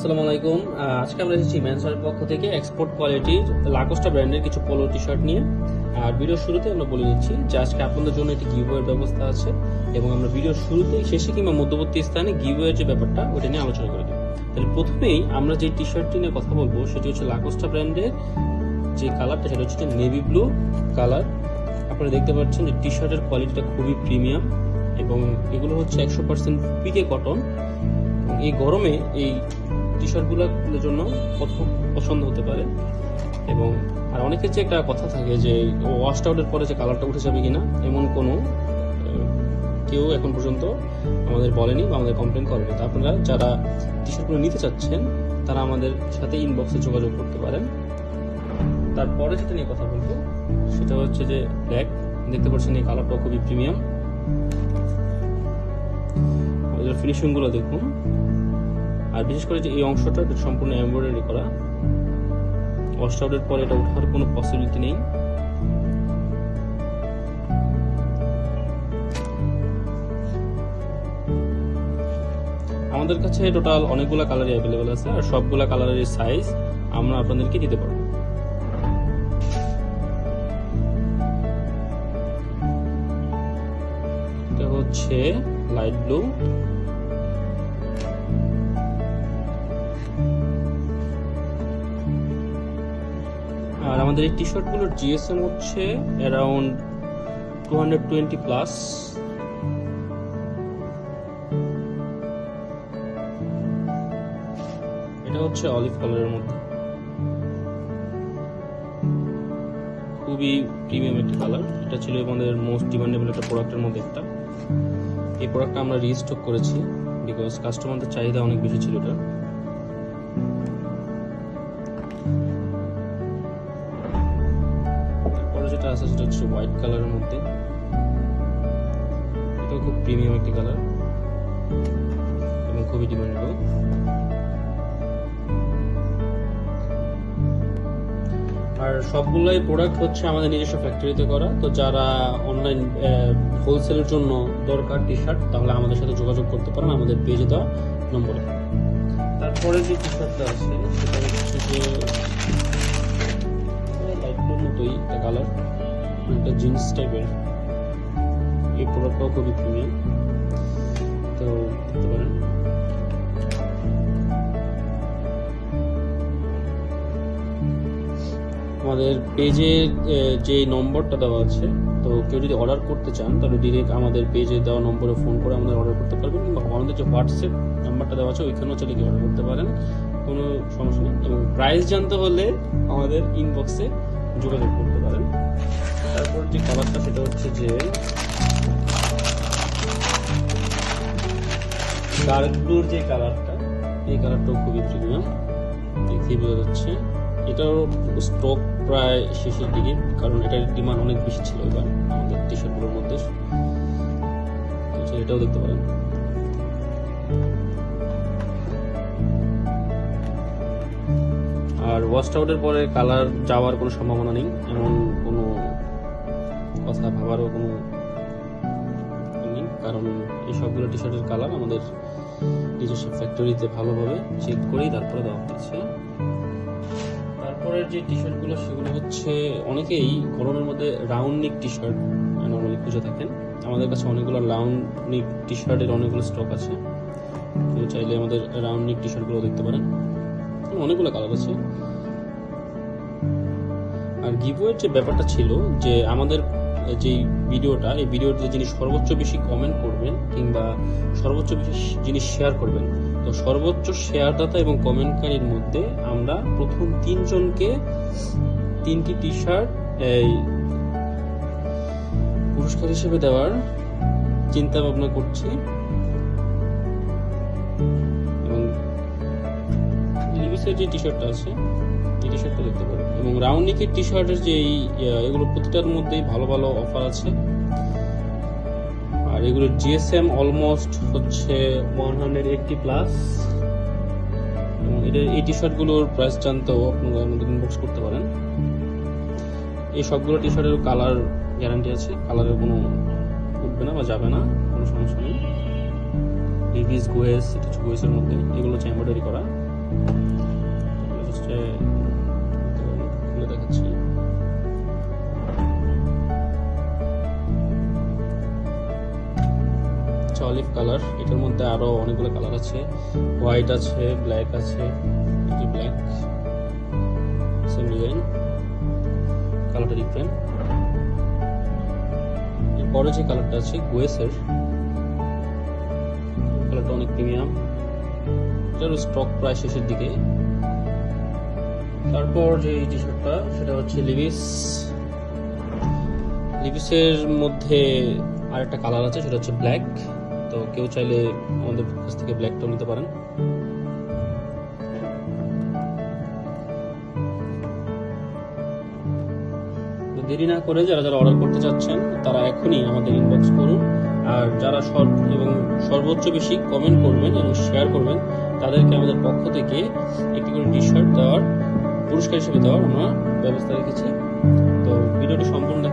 আসসালামু আলাইকুম। আজকে আমরা এসেছি মেন্সওয়্যারের পক্ষ থেকে এক্সপোর্ট কোয়ালিটির লাকোস্টা ব্র্যান্ডের কিছু পোলো টি শার্ট নিয়ে। আর ভিডিওর শুরুতে আমরা বলে দিচ্ছি যে আজকে আপনাদের জন্য একটি গিভওয়ের ব্যবস্থা আছে এবং আমরা ভিডিওর শুরুতে শেষে কিংবা মধ্যবর্তী স্থানে গিভওয়ের যে ব্যাপারটা ওটা নিয়ে আলোচনা করে দেব। তাহলে প্রথমেই আমরা যে টি শার্টটি নিয়ে কথা বলবো সেটি হচ্ছে লাকোস্টা ব্র্যান্ডের যে কালারটা সেটা হচ্ছে নেভি ব্লু কালার। আপনারা দেখতে পাচ্ছেন যে টি শার্টের কোয়ালিটিটা খুবই প্রিমিয়াম এবং এগুলো হচ্ছে 100% পিকে কটন। এই গরমে এই টি শার্টগুলোর জন্য খুব পছন্দ হতে পারে। এবং আর অনেকের যে একটা কথা থাকে যে ওয়াশ আউটের পরে যে কালারটা উঠে যাবে কিনা, এমন কোনো কেউ এখন পর্যন্ত আমাদের বলেনি বা আমাদের কমপ্লেন করেনি। তো আপনারা যারা টি শার্টগুলো নিতে চাচ্ছেন তারা আমাদের সাথে ইনবক্সে যোগাযোগ করতে পারেন। তারপরে যেটা নিয়ে কথা বলবো সেটা হচ্ছে যে ব্ল্যাক। দেখতে পাচ্ছেন এই কালারটাও খুবই প্রিমিয়াম। ফিনিশিং গুলো দেখুন, আর বিশেষ করে যে এই অংশটা সম্পূর্ণ এমব্রয়ডারি করা। ওয়াশ আউটের পরে এটা ওঠার কোনো পসিবিলিটি নেই। আমাদের কাছে টোটাল অনেকগুলো কালারই অ্যাভেলেবেল আছে, আর সবগুলা কালারের সাইজ আমরা আপনাদেরকে দিতে পারবো। এটা হচ্ছে লাইট ব্লু, আর আমাদের এই টি শার্টগুলোর জিএসএম হচ্ছে অ্যারাউন্ড 220+। এটা হচ্ছে অলিভ কালারের মধ্যে, খুবই প্রিমিয়াম একটা কালার। এটা ছিল আমাদের মোস্ট ডিমান্ডেবল একটা প্রোডাক্টের মধ্যে একটা। এই প্রোডাক্টটা আমরা রিস্টক করেছি বিকজ কাস্টমারদের চাহিদা অনেক বেশি ছিল এটা। যেটা আছে সেটা হচ্ছে হোয়াইট কালারের মধ্যে, এটাও খুব প্রিমিয়াম একটি কালার এবং খুবই ডিমান্ডেবল। আর সবগুলাই প্রোডাক্ট হচ্ছে আমাদের নিজস্ব ফ্যাক্টরিতে করা। তো যারা অনলাইন হোলসেলের জন্য দরকার টি শার্ট তাহলে আমাদের সাথে যোগাযোগ করতে পারেন আমাদের পেজে দেওয়া নম্বরে। তারপরে যে টি শার্টটা আছে সেটা হচ্ছে যে মতোই একটা কালার, একটা জিন্স টাইপের। এই প্রোডাক্টটাও খুবই প্রিমিয়াম, তো দেখতে পারেন। আমাদের পেজে যে নম্বরটা দেওয়া আছে, তো কেউ যদি অর্ডার করতে চান তাহলে ডিরেক্ট আমাদের পেজে দেওয়া নম্বরে ফোন করে আমাদের অর্ডার করতে পারবেন, কিংবা আমাদের যে হোয়াটসঅ্যাপ নাম্বারটা দেওয়া আছে ওইখানেও চলে গিয়ে অর্ডার করতে পারেন, কোনো সমস্যা নেই। এবং প্রাইস জানতে হলে আমাদের ইনবক্সে যোগাযোগ করতে পারেন। তারপর যে কালারটা সেটা হচ্ছে যে ডার্ক ব্লুর যে কালারটা, এই কালারটাও খুবই প্রিমিয়াম, দেখেই বোঝা যাচ্ছে। এটাও স্টক প্রায় শেষের দিকে, কারণ এটার ডিমান্ড অনেক বেশি ছিল এবার আমাদের টি শার্টগুলোর মধ্যে। এটাও দেখতে পারেন। আর ওয়াশ আউটের পরে কালার যাওয়ার কোনো সম্ভাবনা নেই, এমন কোনো কথা ভাবারও কোনো নেই, কারণ এই সবগুলো টি শার্টের কালার আমাদের নিজস্ব ফ্যাক্টরিতে ভালোভাবে চেক করেই তারপরে দেওয়া হচ্ছে। তারপরের যে টি শার্টগুলো সেগুলো হচ্ছে অনেকেই গরমের মধ্যে round neck T shirt normally খুঁজে থাকেন। আমাদের কাছে অনেকগুলো রাউন্ড নেক টি শার্টের অনেকগুলো স্টক আছে, কেউ চাইলে আমাদের রাউন্ড নেক টি শার্টগুলো দেখতে পারেন, অনেকগুলো কালার আছে। আর গিভওয়ের যে ব্যাপারটা ছিল যে আমাদের যে ভিডিওটা, এই ভিডিওতে যিনি সর্বোচ্চ বেশি কমেন্ট করবেন কিংবা সর্বোচ্চ বেশি যিনি শেয়ার করবেন, তো সর্বোচ্চ শেয়ারদাতা এবং কমেন্টকারীর মধ্যে আমরা প্রথম 3 জনকে 3টি টি শার্ট এই পুরস্কার হিসেবে দেওয়ার চিন্তা ভাবনা করছি। এবং লিভিসের যে টি শার্টটা আছে এই টি শার্টটা দেখতে পারেন, এবং রাউন্ড নেকের টি শার্টের যে এগুলো প্রতিটার মধ্যেই ভালো ভালো অফার আছে। আর এগুলোর জিএসএম অলমোস্ট হচ্ছে 180+। এবং এই টি শার্টগুলোর প্রাইস জানতেও আপনারা আমাদের ইনবক্স করতে পারেন। এই সবগুলো টি শার্টের কালার গ্যারান্টি আছে, কালারের কোনো উঠবে না বা যাবে না, কোনো সমস্যা নেই। লিভিস গোয়েস, এটা হচ্ছে গোয়েসের মধ্যে, এগুলো হচ্ছে এমব্রয়ডারি করা। খুলে দেখাচ্ছি। অলিভ কালার, এটার মধ্যে আরো অনেকগুলো কালার আছে, হোয়াইট আছে, ব্ল্যাক আছে, ব্ল্যাক সেম ডিজাইন, কালারটা ডিফারেন্ট। এরপরে যে কালারটা আছে গোয়েসের, কালারটা অনেক প্রিমিয়াম, এটার স্টক প্রায় শেষের দিকে। তারপর যে টি শার্টটা সেটা হচ্ছে লিভিসের মধ্যে আরেকটা কালার আছে, সেটা হচ্ছে ব্ল্যাক। তো কেউ চাইলে আমাদের কাছ থেকে ব্ল্যাকটাও নিতে পারেন। দেরি না করে যারা যারা অর্ডার করতে চাচ্ছেন তারা এখনই আমাদের ইনবক্স করুন। আর যারা সর্বোচ্চ বেশি কমেন্ট করবেন এবং শেয়ার করবেন তাদেরকে আমাদের পক্ষ থেকে একটি করে টি শার্ট দেওয়ার পুরস্কার হিসেবে দেওয়ার আমরা ব্যবস্থা রেখেছি। তো ভিডিওটি সম্পূর্ণ